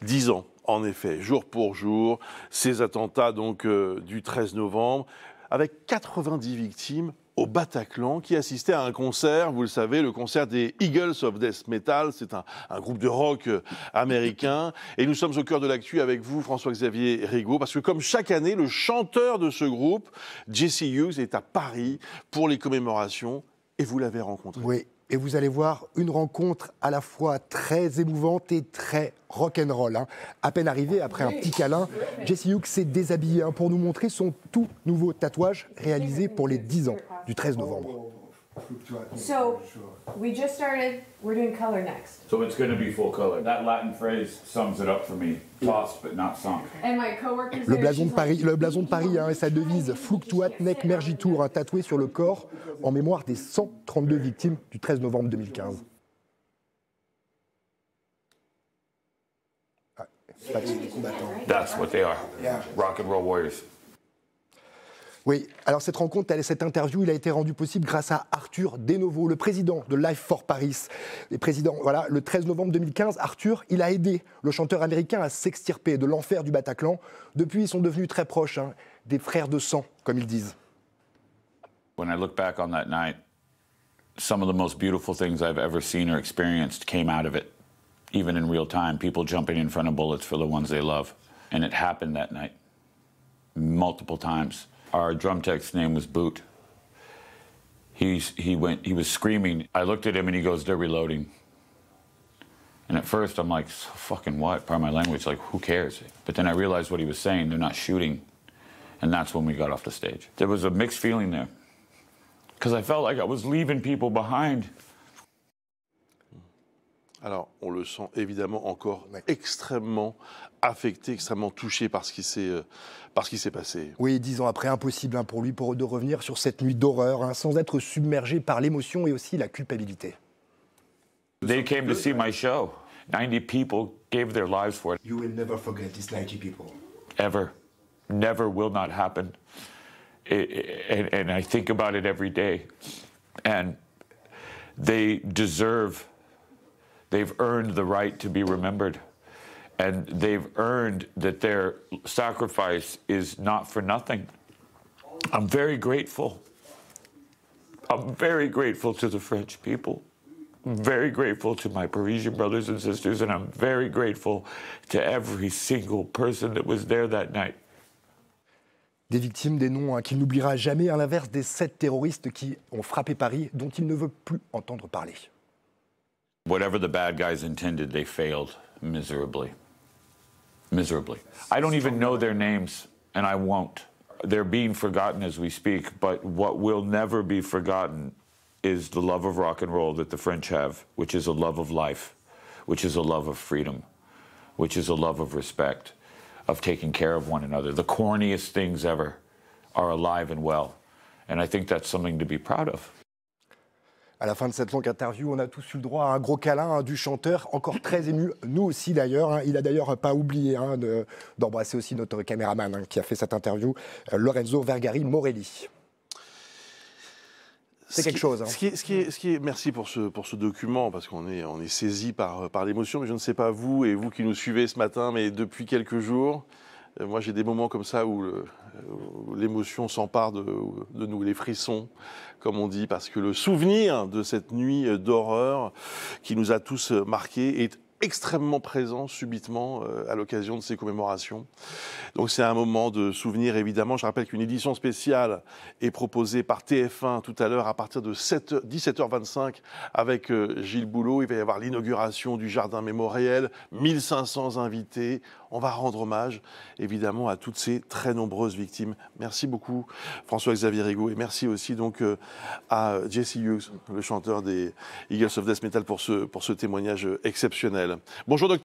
10 ans, en effet, jour pour jour, ces attentats donc du 13 novembre, avec 90 victimes au Bataclan qui assistait à un concert, vous le savez, le concert des Eagles of Death Metal, c'est un groupe de rock américain. Et nous sommes au cœur de l'actu avec vous, François-Xavier Rigaud, parce que comme chaque année, le chanteur de ce groupe, Jesse Hughes, est à Paris pour les commémorations, et vous l'avez rencontré. Oui. Et vous allez voir une rencontre à la fois très émouvante et très rock'n'roll. À peine arrivé, après un petit câlin, Jesse Hughes s'est déshabillé pour nous montrer son tout nouveau tatouage réalisé pour les 10 ans du 13 novembre. So, we just started, we're doing color next. So it's going to be full color. That Latin phrase sums it up for me. Tossed but not sunk. And my coworkers Le blason de Paris et sa devise Fluctuat nec mergitur, tatoué sur le corps en mémoire des 132 victimes du 13 novembre 2015. That's what they are. Rock and roll warriors. Oui, alors cette rencontre, cette interview, il a été rendu possible grâce à Arthur Denovo, le président de Life for Paris. Le 13 novembre 2015, Arthur, il a aidé le chanteur américain à s'extirper de l'enfer du Bataclan. Depuis, ils sont devenus très proches, des frères de sang, comme ils disent. When I look back on that night, some of the most beautiful things I've ever seen or experienced came out of it. Even in real time, people jumping in front of bullets for the ones they love. And it happened that night, multiple times. Our drum tech's name was Boot. He was screaming. I looked at him and he goes, "They're reloading." And at first I'm like, so fucking what? Pardon my language, like who cares? But then I realized what he was saying, they're not shooting. And that's when we got off the stage. There was a mixed feeling there. Because I felt like I was leaving people behind. Alors, on le sent évidemment encore extrêmement affecté, extrêmement touché par ce qui s'est passé. Oui, 10 ans après, impossible pour lui de revenir sur cette nuit d'horreur, sans être submergé par l'émotion et aussi la culpabilité. They came to see my show. 90 people gave their lives for it. You will never forget these 90 people. Ever. Never will not happen. And I think about it every day. And they deserve... They've earned the right to be remembered, and they've earned that their sacrifice is not for nothing. I'm very grateful. I'm very grateful to the French people. I'm very grateful to my Parisian brothers and sisters, and I'm very grateful to every single person that was there that night. Des victimes, des noms qu'il n'oubliera jamais, à l'inverse des 7 terroristes qui ont frappé Paris, dont il ne veut plus entendre parler. Whatever the bad guys intended, they failed miserably. Miserably. I don't even know their names, and I won't. They're being forgotten as we speak, but what will never be forgotten is the love of rock and roll that the French have, which is a love of life, which is a love of freedom, which is a love of respect, of taking care of one another. The corniest things ever are alive and well, and I think that's something to be proud of. À la fin de cette longue interview, on a tous eu le droit à un gros câlin du chanteur, encore très ému, nous aussi d'ailleurs. Il a d'ailleurs pas oublié d'embrasser aussi notre caméraman qui a fait cette interview, Lorenzo Vergari Morelli. C'est quelque chose. Merci pour ce document, parce qu'on est saisi par l'émotion, mais je ne sais pas vous et vous qui nous suivez ce matin, mais depuis quelques jours, moi j'ai des moments comme ça où l'émotion s'empare de nous, les frissons, comme on dit, parce que le souvenir de cette nuit d'horreur qui nous a tous marqués est extrêmement présent subitement à l'occasion de ces commémorations. Donc c'est un moment de souvenir évidemment. Je rappelle qu'une édition spéciale est proposée par TF1 tout à l'heure à partir de 17h25 avec Gilles Boulot. Il va y avoir l'inauguration du jardin mémoriel, 1500 invités. On va rendre hommage évidemment à toutes ces très nombreuses victimes. Merci beaucoup François-Xavier Rigaud et merci aussi donc à Jesse Hughes, le chanteur des Eagles of Death Metal pour ce témoignage exceptionnel. Bonjour docteur.